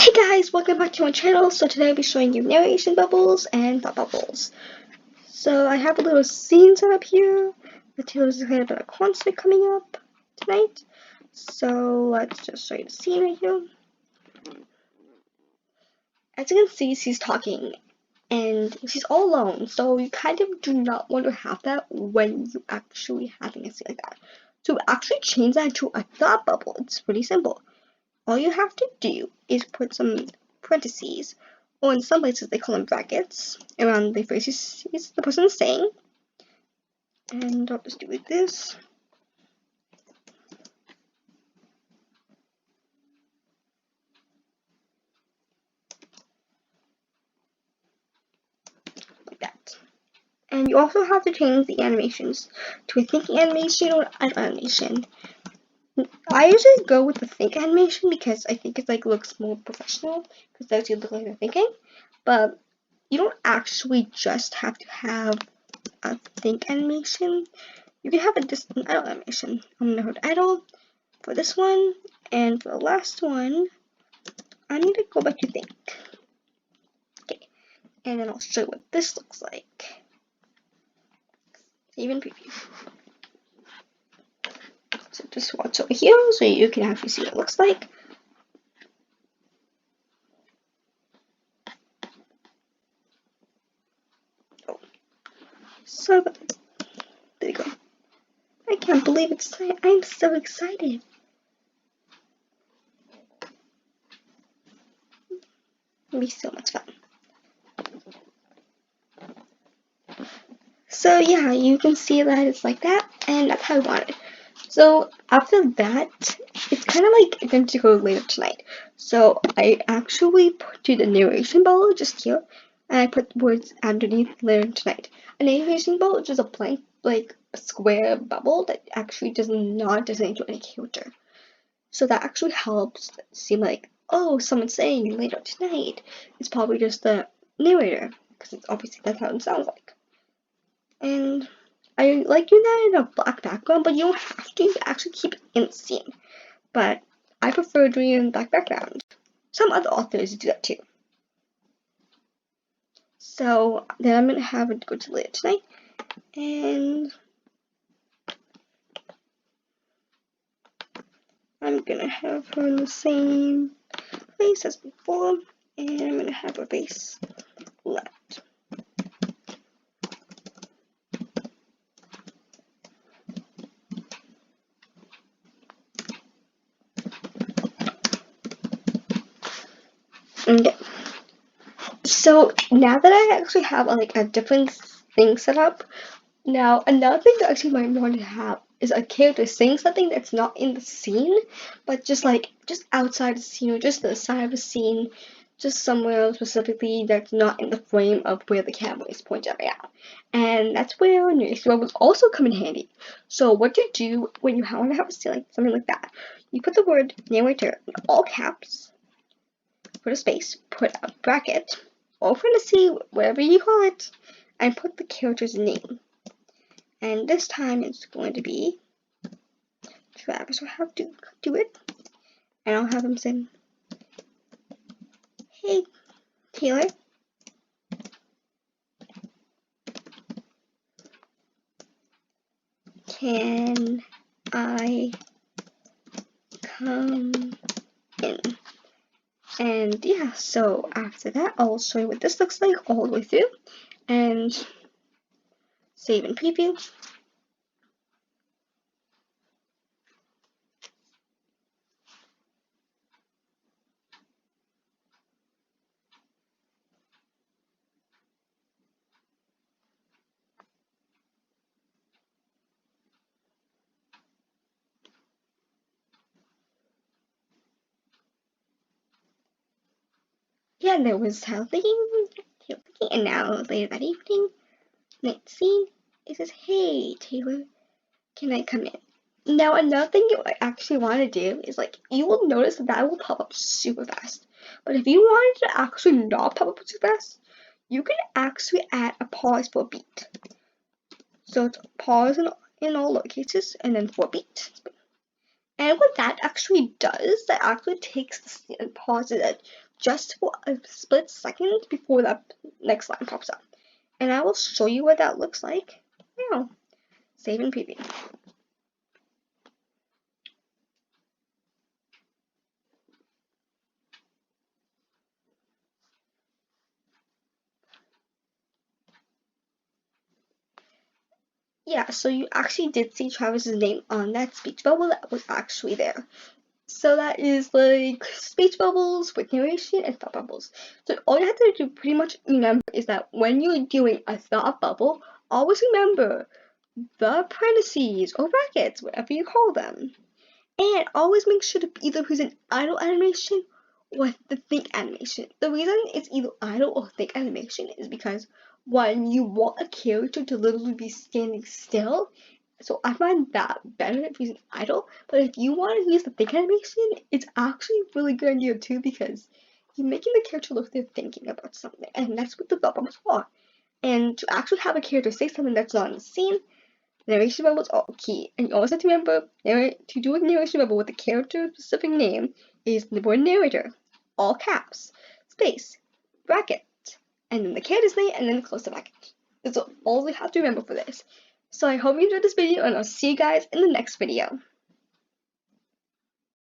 Hey guys, welcome back to my channel. So today I'll be showing you narration bubbles and thought bubbles. So I have a little scene set up here. The Taylor's excited about a concert coming up tonight. So let's just show you the scene right here. As you can see, she's talking and she's all alone. So you kind of do not want to have that when you actually having a scene like that. To actually change that to a thought bubble, it's pretty simple. All you have to do is put some parentheses, or in some places they call them brackets, around the phrases the person is saying. And I'll just do it like this. Like that. And you also have to change the animations to a thinking animation or an animation. I usually go with the think animation because I think it looks more professional because that's you look like they're thinking. But you don't actually just have to have a think animation. You can have a distant idle animation. I'm gonna hold idle for this one, and for the last one, I need to go back to think. Okay, and then I'll show you what this looks like. Even preview. So just watch over here so you can actually see what it looks like. Oh, so there you go. I can't believe it's time. I'm so excited. It'll be so much fun. So yeah, you can see that it's like that, and that's how I want it. So after that, it's kind of like going to go later tonight. So I actually put the narration bubble just here, and I put words underneath later tonight. A narration bubble is just a blank, like square bubble that actually does not designate to any character. So that actually helps seem like, oh, someone's saying later tonight. It's probably just the narrator, because it's obviously that's how it sounds like. And I like doing that in a black background, but you don't have to. You can actually keep it in the scene. But I prefer doing it in black background. Some other authors do that too. So then I'm gonna have it go to later tonight, and I'm gonna have her in the same place as before, and I'm gonna have her face left. Okay. So now that I actually have like a different thing set up, now another thing that actually might want to have is a character saying something that's not in the scene, but just outside the scene or just the side of the scene, just somewhere specifically that's not in the frame of where the camera is pointed right now. And that's where narration bubbles also come in handy. So what you do when you want to have a scene like something like that, you put the word narrator in all caps, put a space, put a bracket, or parenthesis, whatever you call it, and put the character's name. And this time it's going to be Travis will have to do it. And I'll have him say, hey, Taylor. Can I come in? And yeah, so after that, I'll show you what this looks like all the way through. And save and preview. Yeah, there was thinking, and now later that evening, night scene, it says, hey, Taylor, can I come in? Now, another thing you actually want to do is you will notice that will pop up super fast. But if you wanted to actually not pop up super fast, you can actually add a pause for a beat. So it's pause in all lowercases and then for a beat. And what that actually does, that actually takes the scene and pauses it just for a split second before that next line pops up. And I will show you what that looks like now. Save and preview. Yeah, so you actually did see Travis's name on that speech bubble that was actually there. So that is like speech bubbles with narration and thought bubbles. So all you have to do pretty much remember is that when you're doing a thought bubble, always remember the parentheses or brackets, whatever you call them. And always make sure to either use an idle animation or the think animation. The reason it's either idle or think animation is because when you want a character to literally be standing still, so I find that better if using idle. But if you want to use the think animation, it's actually a really good idea too because you're making the character look like they're thinking about something, and that's what the bubbles for. And to actually have a character say something that's not in the scene, narration bubbles are key, and you always have to remember to do a narration bubble with a character specific name is the word narrator, all caps, space, bracket, and then the character's name, and then close the bracket. That's all you have to remember for this. So I hope you enjoyed this video, and I'll see you guys in the next video.